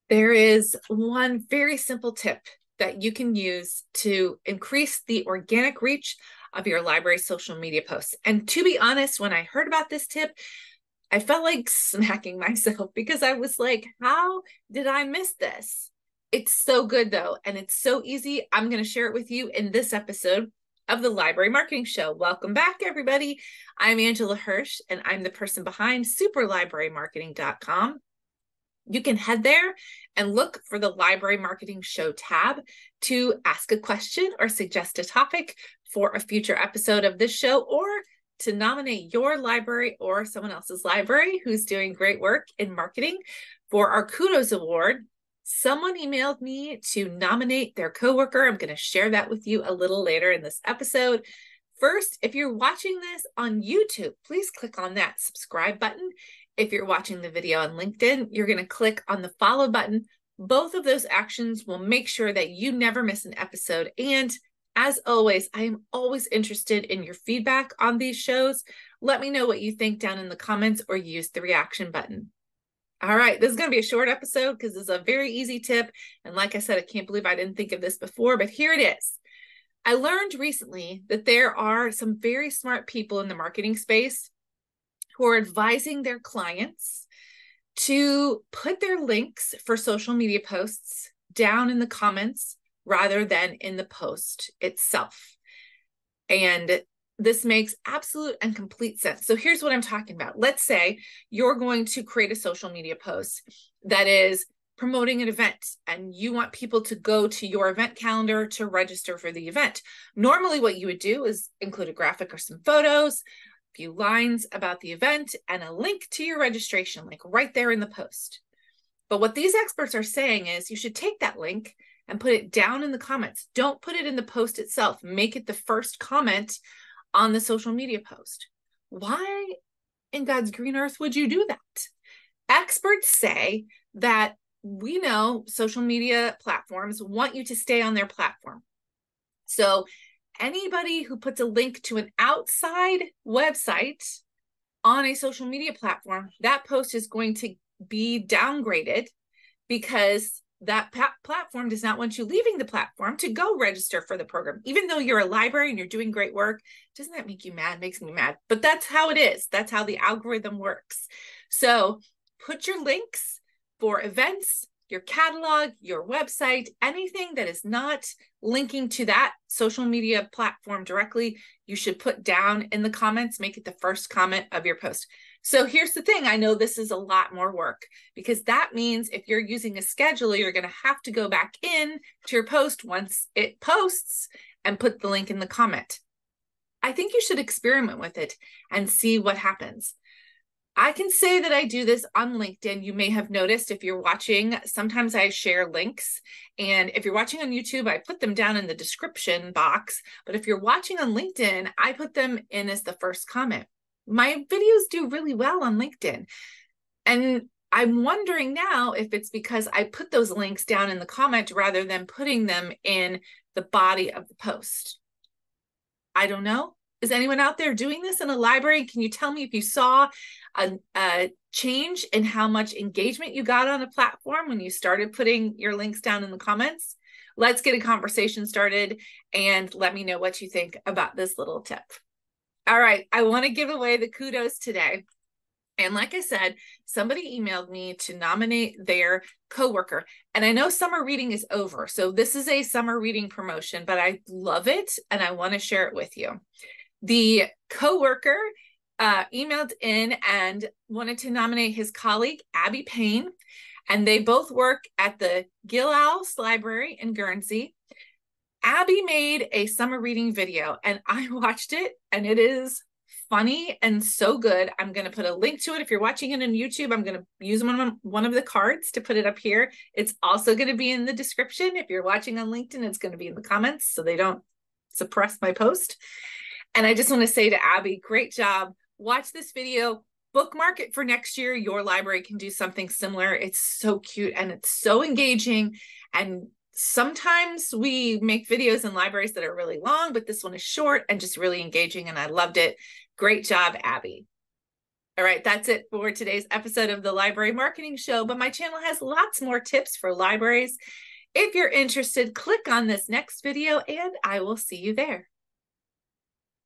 There is one very simple tip that you can use to increase the organic reach of your library social media posts. And to be honest, when I heard about this tip, I felt like smacking myself because I was like, how did I miss this? It's so good though, and it's so easy. I'm going to share it with you in this episode of the Library Marketing Show. Welcome back, everybody. I'm Angela Hursh, and I'm the person behind superlibrarymarketing.com. You can head there and look for the Library Marketing Show tab to ask a question or suggest a topic for a future episode of this show, or to nominate your library or someone else's library who's doing great work in marketing for our Kudos Award. Someone emailed me to nominate their coworker. I'm going to share that with you a little later in this episode. First, if you're watching this on YouTube, please click on that subscribe button. If you're watching the video on LinkedIn, you're going to click on the follow button. Both of those actions will make sure that you never miss an episode. And as always, I am always interested in your feedback on these shows. Let me know what you think down in the comments or use the reaction button. All right, this is going to be a short episode because this is a very easy tip. And like I said, I can't believe I didn't think of this before, but here it is. I learned recently that there are some very smart people in the marketing space who are advising their clients to put their links for social media posts down in the comments rather than in the post itself. And this makes absolute and complete sense. So here's what I'm talking about. Let's say you're going to create a social media post that is promoting an event and you want people to go to your event calendar to register for the event. Normally what you would do is include a graphic or some photos, few lines about the event, and a link to your registration, like right there in the post. But what these experts are saying is you should take that link and put it down in the comments. Don't put it in the post itself. Make it the first comment on the social media post. Why in God's green earth would you do that? Experts say that we know social media platforms want you to stay on their platform. So anybody who puts a link to an outside website on a social media platform, that post is going to be downgraded because that platform does not want you leaving the platform to go register for the program. Even though you're a library and you're doing great work, doesn't that make you mad? Makes me mad. But that's how it is. That's how the algorithm works. So put your links for events, your catalog, your website, anything that is not linking to that social media platform directly, you should put down in the comments, make it the first comment of your post. So here's the thing. I know this is a lot more work because that means if you're using a scheduler, you're going to have to go back in to your post once it posts and put the link in the comment. I think you should experiment with it and see what happens. I can say that I do this on LinkedIn. You may have noticed if you're watching, sometimes I share links. And if you're watching on YouTube, I put them down in the description box. But if you're watching on LinkedIn, I put them in as the first comment. My videos do really well on LinkedIn. And I'm wondering now if it's because I put those links down in the comment rather than putting them in the body of the post. I don't know. Is anyone out there doing this in a library? Can you tell me if you saw a change in how much engagement you got on a platform when you started putting your links down in the comments? Let's get a conversation started and let me know what you think about this little tip. All right, I want to give away the kudos today. And like I said, somebody emailed me to nominate their coworker. And I know summer reading is over, so this is a summer reading promotion, but I love it and I want to share it with you. The coworker emailed in and wanted to nominate his colleague, Abby Payne, and they both work at the Guille-alles Library in Guernsey. Abby made a summer reading video, and I watched it, and it is funny and so good. I'm going to put a link to it. If you're watching it on YouTube, I'm going to use one of the cards to put it up here. It's also going to be in the description. If you're watching on LinkedIn, it's going to be in the comments so they don't suppress my post. And I just want to say to Abby, great job. Watch this video, bookmark it for next year. Your library can do something similar. It's so cute and it's so engaging. And sometimes we make videos in libraries that are really long, but this one is short and just really engaging. And I loved it. Great job, Abby. All right, that's it for today's episode of the Library Marketing Show, but my channel has lots more tips for libraries. If you're interested, click on this next video and I will see you there.